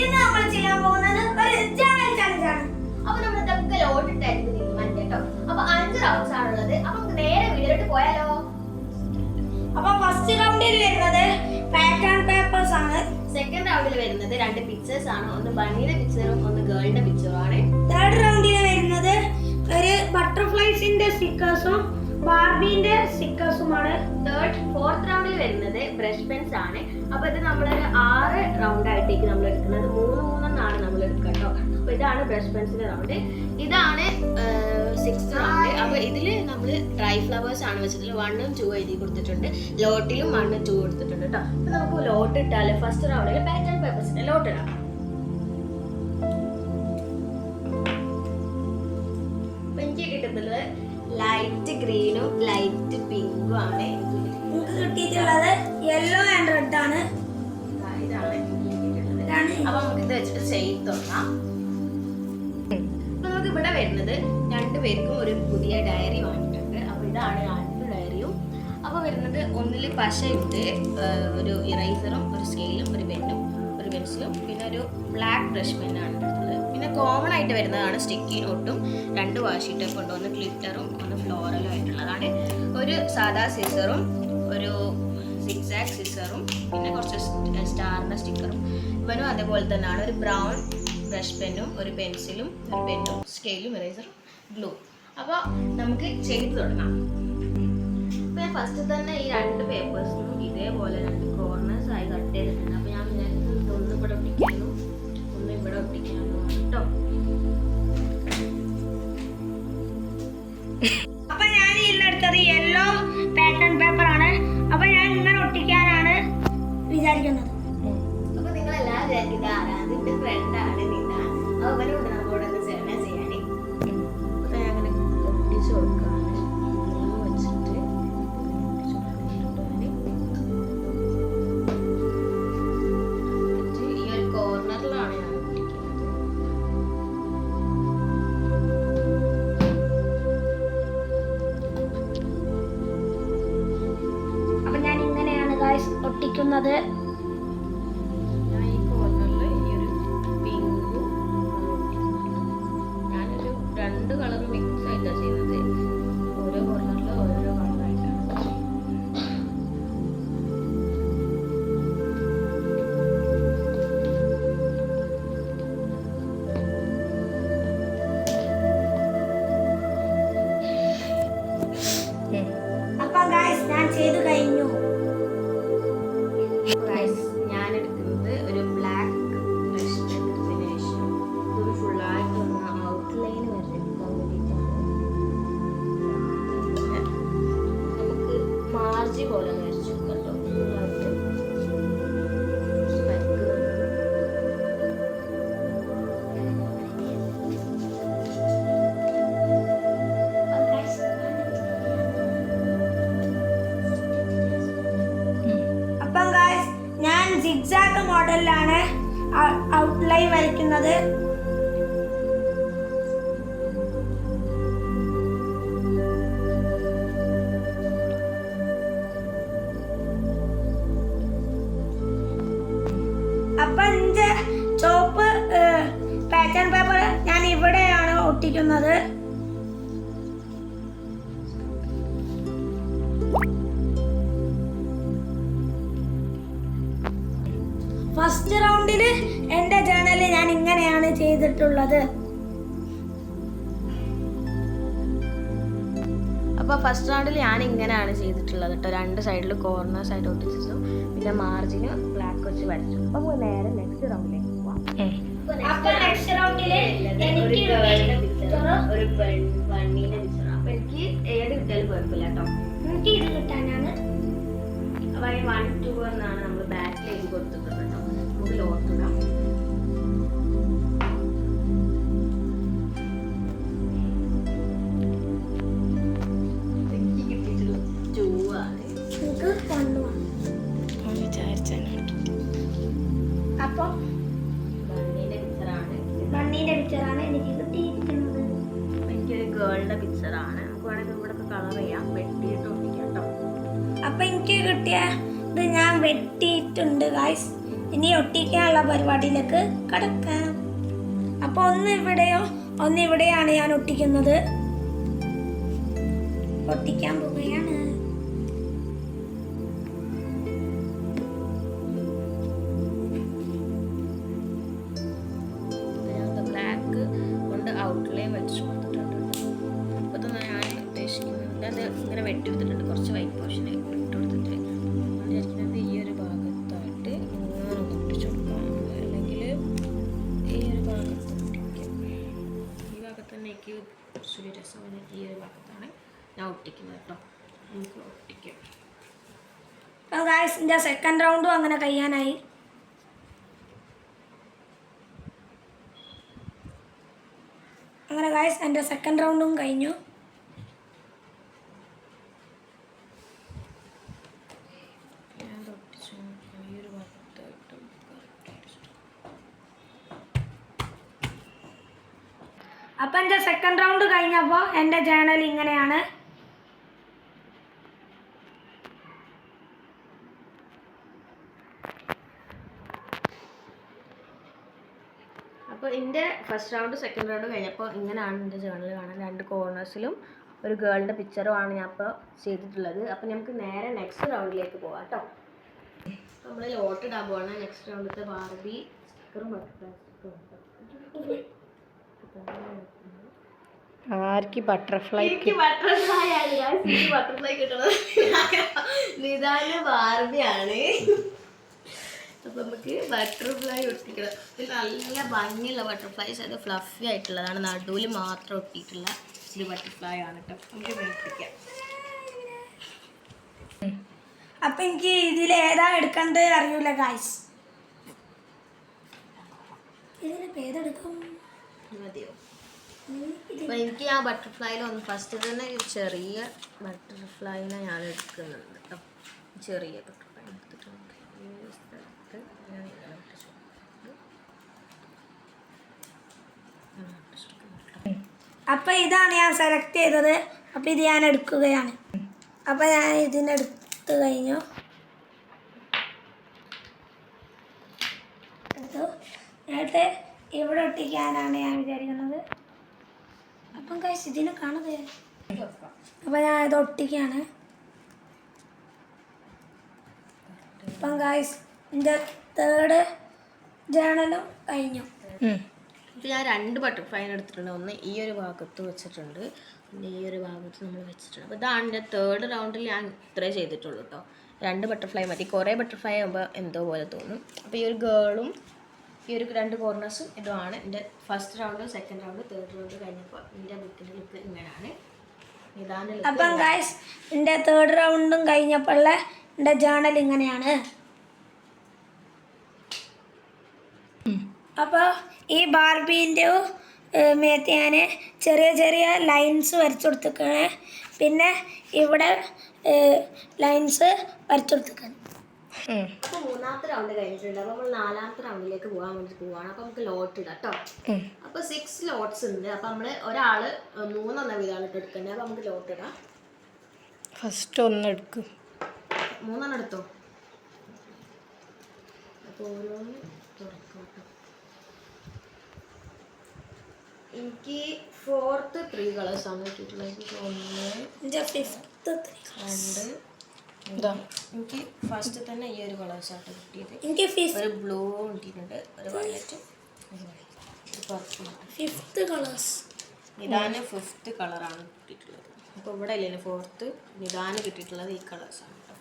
ഇന്ന് നമ്മൾ ചെയ്യാൻ പോകുന്നത് ഒരു ചാലഞ്ച് ആണ്. അപ്പൊ നമ്മൾ ഇതൊക്കെ ലോട്ടിട്ടായിരിക്കും തീരുമാനിക്കാം കേട്ടോ. അപ്പൊ 5 റൗണ്ട്സ് ആണുള്ളത്. അപ്പൊ നമുക്ക് നേരെ വീഡിയോയിലോട്ട് പോയാലോ. അപ്പൊ ഫസ്റ്റ് റൗണ്ടിൽ വരുന്നത് പാറ്റേൺ പേപ്പേഴ്സ് ആണ്. സെക്കൻഡ് റൗണ്ടിൽ വരുന്നത് 2 പിക്ചേഴ്സ് ആണ്. ഒന്ന് ബണ്ണിയുടെ പിക്ചറും ഒന്ന് ഗേളിന്റെ പിക്ചറും ആണ്. തേർഡ് റൗണ്ടിൽ വരുന്നത് ഒരു ബട്ടർഫ്ലൈസിന്റെ സ്റ്റിക്കേഴ്സും ബാർബിന്റെ സ്റ്റിക്കേഴ്സുമാണ്. ഫോർത്ത് റൗണ്ടിൽ വരുന്നത് ബ്രഷ് പെൻസ് ആണ്. അപ്പൊ ഇത് നമ്മളൊരു 6 റൗണ്ട് ആയിട്ടേക്ക് നമ്മൾ എടുക്കുന്നത്. 3 നമ്മൾ എടുക്കുക കേട്ടോ. അപ്പൊ ഇതാണ് ബ്രഷ് പെൻസിന്റെ റൗണ്ട്. ഇതാണ് 6th റൗണ്ട്. അപ്പൊ ഇതില് നമ്മൾ ഡ്രൈ ഫ്ലവേഴ്സ് ആണ് വെച്ചതിൽ 1 ഉം 2 എഴുതി കൊടുത്തിട്ടുണ്ട്. ലോട്ടിലും 1 ഉം 2 കൊടുത്തിട്ടുണ്ട് കേട്ടോ. അപ്പൊ നമുക്ക് ലോട്ട് ഇട്ടാല് ഫസ്റ്റ് റൗണ്ടിൽ പാറ്റേൺ പേപ്പേഴ്സിന്റെ ലോട്ട് ഇടാം. അപ്പൊ എനിക്ക് കിട്ടുന്നത് ലൈറ്റ് ഗ്രീനും ലൈറ്റ് പിങ്കും ആണ്. നമുക്ക് കിട്ടിയിട്ടുള്ളത് യെല്ലോ ആൻഡ് റെഡ് ആണ്. ഇതാണ് അപ്പൊ നമുക്ക് ഇത് വെച്ചിട്ട് ചെയ്ത് തുടങ്ങാം. അപ്പൊ നമുക്ക് ഇവിടെ വരുന്നത് 2 പേർക്കും ഒരു പുതിയ ഡയറി വാങ്ങിയിട്ടുണ്ട്. അപ്പൊ ഇതാണ് 2 ഡയറിയും. അപ്പൊ വരുന്നത് ഒന്നിൽ പശ ഇട്ട് ഒരു ഇറൈസറും ഒരു സ്കെയിലും ഒരു പെന്നും ഒരു പെൻസിലും പിന്നെ ഒരു ബ്ലാക്ക് ബ്രഷ് പെന്നാണ് എടുത്തത്. പിന്നെ കോമൺ ആയിട്ട് വരുന്നതാണ് സ്റ്റിക്കി നോട്ടും 2 വാഷി ടേപ്പ് ഉണ്ട്. ഒന്ന് ഗ്ലിറ്ററും ഒന്ന് ഫ്ലോറലും ആയിട്ടുള്ളതാണ്. ഒരു സാധാ സിസറും ഒരു സിക്സാക് സിസറും പിന്നെ കുറച്ച് സ്റ്റാറിൻ്റെ സ്റ്റിക്കറും. ഇവനും അതേപോലെ തന്നെയാണ്. ഒരു ബ്രൗൺ ബ്രഷ് പെന്നും ഒരു പെൻസിലും ഒരു പെന്നും സ്കെയിലും ഇറേസറും ഗ്ലൂ. അപ്പോൾ നമുക്ക് ചെയ്ത് തുടങ്ങാം. അപ്പോൾ ഞാൻ ഫസ്റ്റ് തന്നെ ഈ 2 പേപ്പേഴ്സിനും ഇതേപോലെ 2 കോർണേഴ്സ് ആയി കട്ട് ചെയ്തിട്ടുണ്ട്. അപ്പോൾ ഞാൻ വിചാരിക്കുന്നത് ഒന്ന് ഇവിടെ ഒട്ടിക്കാനും ഒന്ന് ഇവിടെ ഒട്ടിക്കാനും കേട്ടോ. അപ്പൊ ഞാൻ ഇന്നെടുത്തത് യെല്ലോ പാറ്റേൺ പേപ്പർ ആണ്. അപ്പൊ ഞാൻ ഇങ്ങനെ ഒട്ടിക്കാനാണ് വിചാരിക്കുന്നത്. അപ്പൊ നിങ്ങൾ എല്ലാവരും വിചാരിക്കുന്നത് ആരാധിന്റെ ഫ്രണ്ടാണ് നിന്ന. അവനുണ്ട് നമ്മളോട് ചെയ്യാനേ. അപ്പൊ ഞാൻ അങ്ങനെ ഒട്ടിച്ചു കൊടുക്കാണ് വെച്ചിട്ട് ഈ ഒരു കോർണറിലാണ് ഞാൻ ഒട്ടിക്കുന്നത്. അപ്പൊ ഞാൻ ഇങ്ങനെയാണ് ഗായ്സ് ഒട്ടിക്കുന്നത്. ഞാൻ ഈ കോർണറിൽ ഈ ഒരു പിങ്കും ഞാനൊരു 2 കളർ മിക്സ് ആയിട്ടാണ് ചെയ്യുന്നത്. ഓരോ കോർണറിൽ ഓരോ കളറായിട്ടാണ്. അപ്പൊ ഗായ്സ് ഞാൻ ചെയ്തു കഴിഞ്ഞു. ഞാൻ എടുക്കുന്നത് ഒരു ബ്ലാക്ക് ബ്രഷ് എടുത്തതിന് ശേഷം ഒരു ഫുള്ളായിട്ട് ഒന്ന് ഔട്ട്ലൈൻ വരയ്ക്കാൻ വേണ്ടിയിട്ടാണ്. നമുക്ക് മാർജി പോലെ വരച്ചു കേട്ടോ. ഫുള്ളായിട്ട് അപ്പം ഗായ്സ് ഞാൻ സിഗ്സാഗ് മോഡലിലാണ് ഔട്ട്ലൈൻ വരയ്ക്കുന്നത്. അപ്പൊ എന്റെ ചോപ്പ് പാറ്റേൺ പേപ്പർ ഞാൻ ഇവിടെയാണ് ഒട്ടിക്കുന്നത്. ഫസ്റ്റ് റൗണ്ടിൽ എൻ്റെ ജേണലിൽ ഞാൻ ഇങ്ങനെയാണ് ചെയ്തിട്ടുള്ളത്. അപ്പോൾ ഫസ്റ്റ് റൗണ്ടിൽ ഞാൻ ഇങ്ങനെയാണ് ചെയ്തിട്ടുള്ളത് കേട്ടോ. 2 സൈഡിൽ കോർണേഴ്സ് ആയിട്ട് ഒട്ടിച്ചു പിന്നെ മാർജിന് ബ്ലാക്ക് വെച്ച് വരച്ചു. അപ്പോൾ നേരെ നെക്സ്റ്റ് റൗണ്ടിലേക്ക് പോവാം. അപ്പോൾ നെക്സ്റ്റ് റൗണ്ടിൽ ഒരു ഗേളിന്റെ പിക്ചർ ഒരു ബണ്ണീന്റെ പിക്ചർ. അപ്പോൾ എനിക്ക് ഏത് കിട്ടിയാലും കുഴപ്പമില്ല കേട്ടോ. എനിക്ക് ഇത് കിട്ടാനാണ്. അപ്പോൾ 1 2 എന്നാണ് നമ്മൾ ബാക്കിൽ എഴുതി കൊടുത്തിട്ടുണ്ട് കേട്ടോ. നമുക്ക് ലോട്ടിടാം. എനിക്ക് കിട്ടിയിട്ടുള്ള 2 ആണ്. എനിക്ക് 1 ആണ്. അപ്പോൾ ബണ്ണീന്റെ പിക്ചറാണ് എനിക്ക് കിട്ടിയിരിക്കുന്നത്. എനിക്കൊരു ഗേളിന്റെ പിക്ചറാണ്. നമുക്ക് വേണമെങ്കിൽ ഇവിടെ കളർ ചെയ്യാം. വെട്ടിയിട്ട് ഒട്ടിക്കാം കേട്ടോ. അപ്പൊ എനിക്ക് കിട്ടിയ ഇത് ഞാൻ വെട്ടിയിട്ടുണ്ട് ഗായ്സ്. ഇനി ഒട്ടിക്കാനുള്ള പരിപാടിയിലേക്ക് കടക്കാം. അപ്പോൾ ഒന്ന് ഇവിടെയോ ഒന്ന് ഇവിടെയാണ് ഞാൻ ഒട്ടിക്കുന്നത്. ഒട്ടിക്കാൻ പോവുകയാണ്. ബ്ലാക്ക് കൊണ്ട് ഔട്ട്ലൈൻ വെച്ച് കൊടുത്തിട്ടുണ്ട്. അപ്പോൾ തന്നെ ഞാൻ ഉദ്ദേശിക്കുന്നത് അത് ഇങ്ങനെ വെട്ടിയെടുത്തിട്ടുണ്ട്. കുറച്ച് വൈറ്റ് പോർഷൻ ഇട്ട് കൊടുത്തിട്ട് വിചാരിക്കുന്നത് ഈ ഒരു ഭാഗത്തായിട്ട് ഇങ്ങനെ ഒട്ടിച്ചു കൊടുക്കാം, അല്ലെങ്കിൽ ഈ ഒരു ഭാഗത്ത് ഒട്ടിക്കാം. ഈ ഭാഗത്ത് തന്നെ എനിക്ക് കുറച്ചൊരു രസമാണ്. ഈ ഒരു ഭാഗത്താണ് ഞാൻ ഒട്ടിക്കുന്നത് കേട്ടോ. നമുക്ക് ഒട്ടിക്കാം. അപ്പോൾ ഗായ്സ് എൻ്റെ സെക്കൻഡ് റൗണ്ടും അങ്ങനെ കഴിയാനായി. അങ്ങനെ ഗായ്സ് എൻ്റെ സെക്കൻഡ് റൗണ്ടും കഴിഞ്ഞു. അപ്പം എൻ്റെ സെക്കൻഡ് റൗണ്ട് കഴിഞ്ഞപ്പോൾ എൻ്റെ ജേണൽ ഇങ്ങനെയാണ്. അപ്പോൾ എൻ്റെ ഫസ്റ്റ് റൗണ്ട് സെക്കൻഡ് റൗണ്ട് കഴിഞ്ഞപ്പോൾ ഇങ്ങനെയാണ് എൻ്റെ ജേണൽ കാണാൻ. 2 കോർണേഴ്സിലും ഒരു ഗേളിൻ്റെ പിക്ചറുമാണ് ഞാൻ ഇപ്പോൾ ചെയ്തിട്ടുള്ളത്. അപ്പോൾ നമുക്ക് നേരെ നെക്സ്റ്റ് റൗണ്ടിലേക്ക് പോകാം കേട്ടോ. നമ്മൾ ലോട്ട് ഇടാൻ പോവാണ്. നെക്സ്റ്റ് റൗണ്ടിലത്തെ ബാർബി സ്റ്റിക്കറും ആർക്ക് ബട്ടർഫ്ലൈ ബട്ടർഫ്ലൈ ആണ്. ബട്ടർഫ്ലൈ കിട്ടണത് നിദാന ബാർബിയാണ്. അപ്പോൾ നമുക്ക് ബട്ടർഫ്ലൈ ഒട്ടിക്കണം. ഇത് നല്ല ഭംഗിയുള്ള ബട്ടർഫ്ലൈസ്, അത് ഫ്ലഫി ആയിട്ടുള്ളതാണ്. നടുവിൽ മാത്രം ഒട്ടിയിട്ടുള്ള ഒരു ബട്ടർഫ്ലൈ ആണ് കേട്ടോ. നമുക്ക് മേടിപ്പിക്കാം. അപ്പം എനിക്ക് ഇതിലേതാ എടുക്കേണ്ടത് അറിയൂല ഗായ്സ്. ഇതിലിപ്പോൾ ഏതെടുക്കും മതിയോ? അപ്പോൾ എനിക്ക് ആ ബട്ടർഫ്ലൈയിലൊന്ന് ഫസ്റ്റ് തന്നെ ചെറിയ ബട്ടർഫ്ലൈനെ ഞാൻ എടുക്കുന്നുണ്ട് കേട്ടോ. ചെറിയ ബട്ടർഫ്ലൈ എടുത്തിട്ടുണ്ട്. ഈ സ്ഥലത്ത് ഞാൻ ഇങ്ങനെ ഒട്ടിച്ചു. അപ്പം ഇതാണ് ഞാൻ സെലക്ട് ചെയ്തത്. അപ്പം ഇത് ഞാൻ എടുക്കുകയാണ്. അപ്പം ഞാൻ ഇതിനെടുത്ത് കഴിഞ്ഞു. എന്നിട്ട് ഇവിടെ ഒട്ടിക്കാനാണ് ഞാൻ വിചാരിക്കുന്നത്. അപ്പം ഗൈസ് ഇതിനെ കാണുന്നത്. അപ്പം ഞാൻ ഇത് ഒട്ടിക്കുകയാണ്. അപ്പം ഗൈസ് എൻ്റെ തേർഡ് ജേണലും കഴിഞ്ഞു. ഇപ്പോൾ ഞാൻ 2 ബട്ടർഫ്ലൈനെ എടുത്തിട്ടുണ്ട്. ഒന്ന് ഈ ഒരു ഭാഗത്ത് വെച്ചിട്ടുണ്ട്, പിന്നെ ഈ ഒരു ഭാഗത്ത് നമ്മൾ വെച്ചിട്ടുണ്ട്. അപ്പോൾ ഇതാണ് എൻ്റെ തേർഡ് റൗണ്ടിൽ ഞാൻ ഇത്രേ ചെയ്തിട്ടുള്ളൂ കേട്ടോ. 2 ബട്ടർഫ്ലൈ മതി. കുറേ ബട്ടർഫ്ലൈ ആകുമ്പോൾ എന്തോ പോലെ തോന്നും. അപ്പോൾ ഈ ഒരു ഗേളും ഈ ഒരു 2 കോർണേഴ്സും ഇതുമാണ് എൻ്റെ first round, second round, third round കഴിഞ്ഞപ്പോൾ എൻ്റെ ബുക്കിൻ്റെ ലുക്ക് ഇങ്ങനെയാണ്. ഇതാണ്. അപ്പം ഗൈസ് എൻ്റെ തേർഡ് റൗണ്ടും കഴിഞ്ഞപ്പോൾ എൻ്റെ ജേണൽ ഇങ്ങനെയാണ്. അപ്പോൾ ഈ ബാർബീൻ്റെ മേത്ത് ഞാൻ ചെറിയ ചെറിയ ലൈൻസ് വരച്ചു കൊടുത്തിരിക്കണേ. പിന്നെ ഇവിടെ ലൈൻസ് വരച്ചു കൊടുത്തിരിക്കണം. അപ്പോൾ 3ാമത്തെ റൗണ്ട് കഴിഞ്ഞിട്ടുണ്ട്. അപ്പോൾ നമ്മൾ 4ാമത്തെ റൗണ്ടിലേക്ക് പോകാൻ വേണ്ടി പോവാണ്. അപ്പോൾ നമുക്ക് ലോട്ട് ഇടാം കേട്ടോ. അപ്പോൾ 6 ലോട്ട്സ് ഉണ്ട്. അപ്പോൾ നമ്മൾ ഒരാൾ 3 വീതമാണ് എടുക്കേണ്ടത്. അപ്പോൾ നമുക്ക് ലോട്ട് ഇടാം. ഫസ്റ്റ് ഒന്ന് എടുക്കും. 3 എടുത്തോ. അപ്പോൾ ഓരോന്ന് തുറക്കാം കേട്ടോ. എനിക്ക് 4th 3 കളേഴ്സാണ് കിട്ടിയിട്ടുള്ളത്. എനിക്ക് 1 2 എനിക്ക് ഫസ്റ്റ് തന്നെ ഈ ഒരു കളേഴ്സായിട്ട് കിട്ടിയത്. എനിക്ക് ഒരു ബ്ലൂ കിട്ടിയിട്ടുണ്ട്, ഒരു വയലറ്റ്, ഒരു പർപ്പിൾ. 5th colours. ഇതാണ് 5th കളറാണ് കിട്ടിയിട്ടുള്ളത്. അപ്പോൾ ഇവിടെ അല്ലേ 4th. ഇതാണ് കിട്ടിയിട്ടുള്ളത് ഈ കളേഴ്സാണ് കേട്ടോ.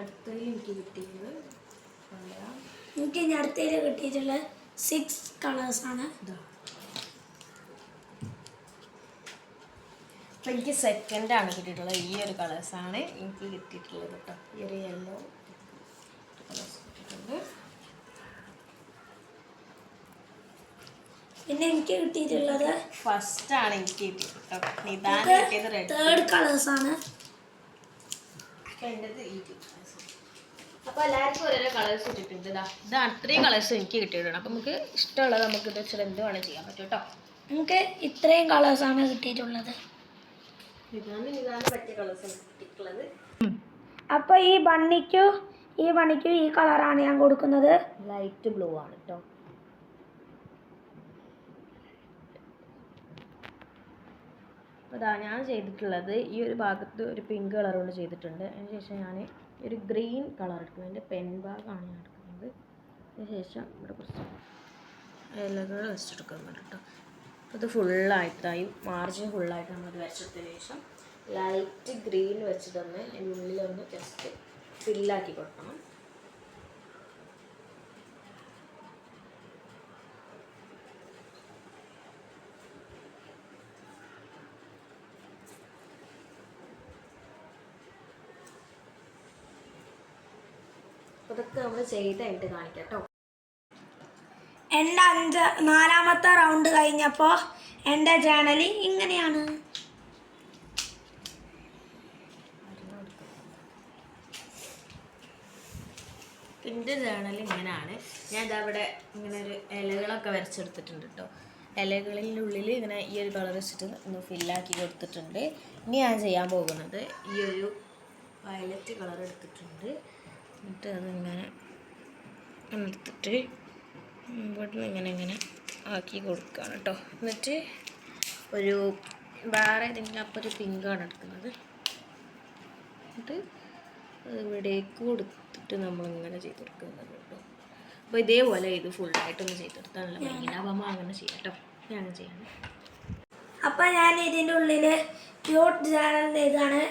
അടുത്തതിൽ എനിക്ക് കിട്ടിയിട്ടുള്ളത് എനിക്ക് ഇനി അടുത്തതിൽ കിട്ടിയിട്ടുള്ള 6 കളേഴ്സാണ്. അപ്പോൾ എനിക്ക് സെക്കൻഡാണ് കിട്ടിയിട്ടുള്ളത്. ഈ ഒരു കളേഴ്സാണ് എനിക്ക് കിട്ടിയിട്ടുള്ളത് കേട്ടോ. ഈ ഒരു യെല്ലോ കളേഴ്സ് കിട്ടിയിട്ടുണ്ട്. പിന്നെ എനിക്ക് കിട്ടിയിട്ടുള്ളത് ഫസ്റ്റാണ് എനിക്ക് കിട്ടിയത് കേട്ടോ. ഇതാണ് കിട്ടിയത് റെഡ്. തേർഡ് കളേഴ്സാണ്. അപ്പോൾ എല്ലാവർക്കും ഓരോരോ കളേഴ്സ് കിട്ടിയിട്ടുണ്ട്. ഇതാണ് 3 കളേഴ്സ് എനിക്ക് കിട്ടിയിട്ടുണ്ട്. അപ്പോൾ നമുക്ക് ഇഷ്ടമുള്ളത് നമുക്ക് ഇത് വെച്ചാൽ എന്ത് വേണം ചെയ്യാൻ പറ്റും കേട്ടോ. നമുക്ക് ഇത്രയും കളേഴ്സാണ് കിട്ടിയിട്ടുള്ളത്. ഇതാണ് പറ്റിയ കളേഴ്സാണ് കിട്ടിയിട്ടുള്ളത്. അപ്പോൾ ഈ ബണ്ണിക്കും ഈ പണിക്ക് ഈ കളറാണ് ഞാൻ കൊടുക്കുന്നത്. ലൈറ്റ് ബ്ലൂ ആണ് കേട്ടോ. അപ്പോൾ ഞാൻ ചെയ്തിട്ടുള്ളത് ഈ ഒരു ഭാഗത്ത് ഒരു പിങ്ക് കളർ കൊണ്ട് ചെയ്തിട്ടുണ്ട്. അതിനുശേഷം ഞാൻ ഒരു ഗ്രീൻ കളർ എടുക്കുന്നത്, എൻ്റെ പെൻ ഭാഗമാണ് ഞാൻ എടുക്കുന്നത്. അതിനുശേഷം ഇവിടെ കുറച്ച് ഇലകൾ വെച്ചെടുക്കുന്നുണ്ട് കേട്ടോ. അപ്പോൾ ഇത് ഫുള്ളായിട്ടായി മാർജിൻ ഫുള്ളായിട്ട് നമ്മളത് വരച്ചെടുത്തതിന് ശേഷം ലൈറ്റ് ഗ്രീൻ വെച്ചിട്ടൊന്ന് അതിൻ്റെ ഉള്ളിലൊന്ന് ജസ്റ്റ് ഫില്ലാക്കി കൊടുക്കണം. അതൊക്കെ നമ്മൾ ചെയ്തായിട്ട് കാണിക്കാം കേട്ടോ. എൻ്റെ 4ാമത്തെ റൗണ്ട് കഴിഞ്ഞപ്പോൾ എൻ്റെ ജേണൽ ഇങ്ങനെയാണ്. എൻ്റെ ജേണൽ ഇങ്ങനെയാണ്. ഞാൻ ഇതവിടെ ഇങ്ങനെ ഒരു ഇലകളൊക്കെ വരച്ചെടുത്തിട്ടുണ്ട് കേട്ടോ. ഇലകളിൻ്റെ ഉള്ളിൽ ഇങ്ങനെ ഈ ഒരു കളർ വെച്ചിട്ട് ഒന്ന് ഫില്ലാക്കി കൊടുത്തിട്ടുണ്ട്. ഇനി ഞാൻ ചെയ്യാൻ പോകുന്നത് ഈ ഒരു വയലറ്റ് കളർ എടുത്തിട്ടുണ്ട്. എന്നിട്ട് അതിങ്ങനെ എടുത്തിട്ട് ഇവിടുന്ന് ഇങ്ങനെ ആക്കി കൊടുക്കുകയാണ് കേട്ടോ. എന്നിട്ട് ഒരു വേറെ ഇതിൻ്റെ അപ്പം ഒരു പിങ്കാണ് എടുക്കുന്നത്. എന്നിട്ട് ഇവിടേക്ക് കൊടുത്തിട്ട് നമ്മളിങ്ങനെ ചെയ്ത് കൊടുക്കുന്നത് കേട്ടോ. അപ്പോൾ ഇതേപോലെ ഇത് ഫുള്ളായിട്ടൊന്ന് ചെയ്തെടുത്താണല്ലോ ഭയങ്കര. അപ്പം അമ്മ അങ്ങനെ ചെയ്യാം കേട്ടോ. ഞാൻ ചെയ്യണം. അപ്പം ഞാൻ ഇതിൻ്റെ ഉള്ളിൽ ക്യൂട്ട് ജേണൽ ഇതാണ്.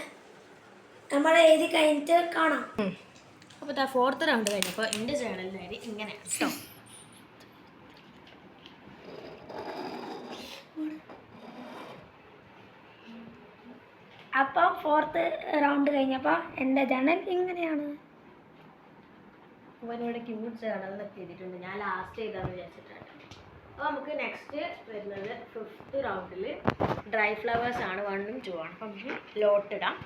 നമ്മൾ എഴുതി കഴിഞ്ഞിട്ട് കാണാം. അപ്പോൾ 4th റൗണ്ട് കഴിഞ്ഞപ്പോൾ എൻ്റെ ജേണലിൻ്റെ ഐഡി ഇങ്ങനെയാണ് കേട്ടോ. അപ്പം 4th റൗണ്ട് കഴിഞ്ഞപ്പോൾ എൻ്റെ ജേണൽ ഇങ്ങനെയാണ്. അപ്പോൾ ഇവിടെ ക്യൂട്ട് ജേണലിനൊക്കെ എഴുതിയിട്ടുണ്ട്. ഞാൻ ലാസ്റ്റ് ചെയ്താന്ന് വിചാരിച്ചിട്ടുണ്ട്. അപ്പോൾ നമുക്ക് നെക്സ്റ്റ് വരുന്നത് 5th റൗണ്ടിൽ ഡ്രൈ ഫ്ലവേഴ്സ് ആണ്. 1ഉം 2 ആണ്. അപ്പം നമുക്ക് ലോട്ട് ഇടാം.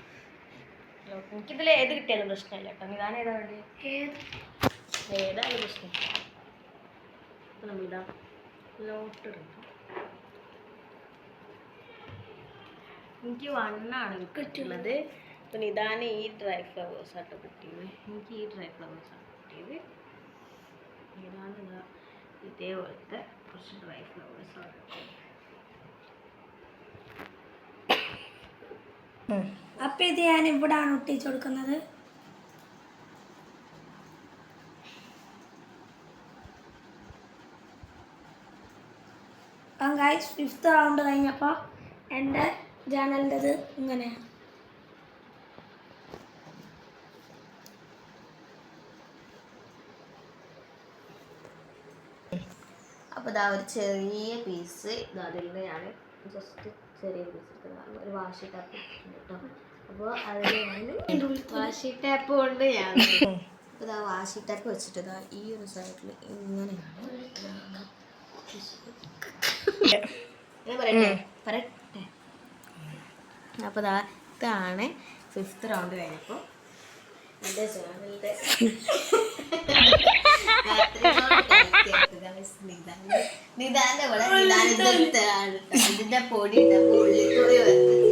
എനിക്കിതിൽ ഏത് കിട്ടിയാലും പ്രശ്നമില്ല കേട്ടോ. ഇതാണ് ഏതാ വേണ്ടി ഏതായാലും പ്രശ്നം. അപ്പം നമ്മളിതാ ലോട്ട് ഇടും. എനിക്ക് 1 ആണ് കിട്ടിയുള്ളത്. അപ്പം ഇതാണ് ഈ ഡ്രൈ ഫ്ലവേഴ്സ് ആട്ടോ കിട്ടിയത്. എനിക്ക് ഈ ഡ്രൈ ഫ്ലവേഴ്സ് ആണ് കിട്ടിയത്. ഇതാണ് ഇതാ ഇതേപോലത്തെ കുറച്ച് ഡ്രൈ ഫ്ലവേഴ്സ് ആണ്. അപ്പം ഇത് ഞാൻ ഇവിടെയാണ് ഒട്ടിച്ചു കൊടുക്കുന്നത്. അപ്പം ഗൈസ് 5th റൗണ്ട് കഴിഞ്ഞപ്പോൾ എൻ്റെ ജേണലിൻ്റെത് ഇങ്ങനെയാണ്. അപ്പോൾ ഇതാ ഒരു ചെറിയ പീസ് അതിൽ നിന്ന് ഞാൻ ജസ്റ്റ് ചെറിയ പീസ് എടുത്തതാണ്. ഒരു വാഷി ടാപ്പ് കേട്ടോ. അപ്പോൾ അതിൽ ഞാൻ വാഷി ടാപ്പ് കൊണ്ട് ഞാൻ അപ്പോൾ ഇതാ വാഷി ടാപ്പ് വെച്ചിട്ട് ഇതാ ഈ ഒരു സൈഡിൽ ഇങ്ങനെയാണ്. പറയട്ടെ. അപ്പോൾ ഇതാ ഇതാണ് 5th റൗണ്ട് കഴിഞ്ഞപ്പോൾ എൻ്റെ ചാനലിൻ്റെ നിതാന്റെ ഇവിടെ ഇതിന്റെ പൊടി ഉള്ളിൽ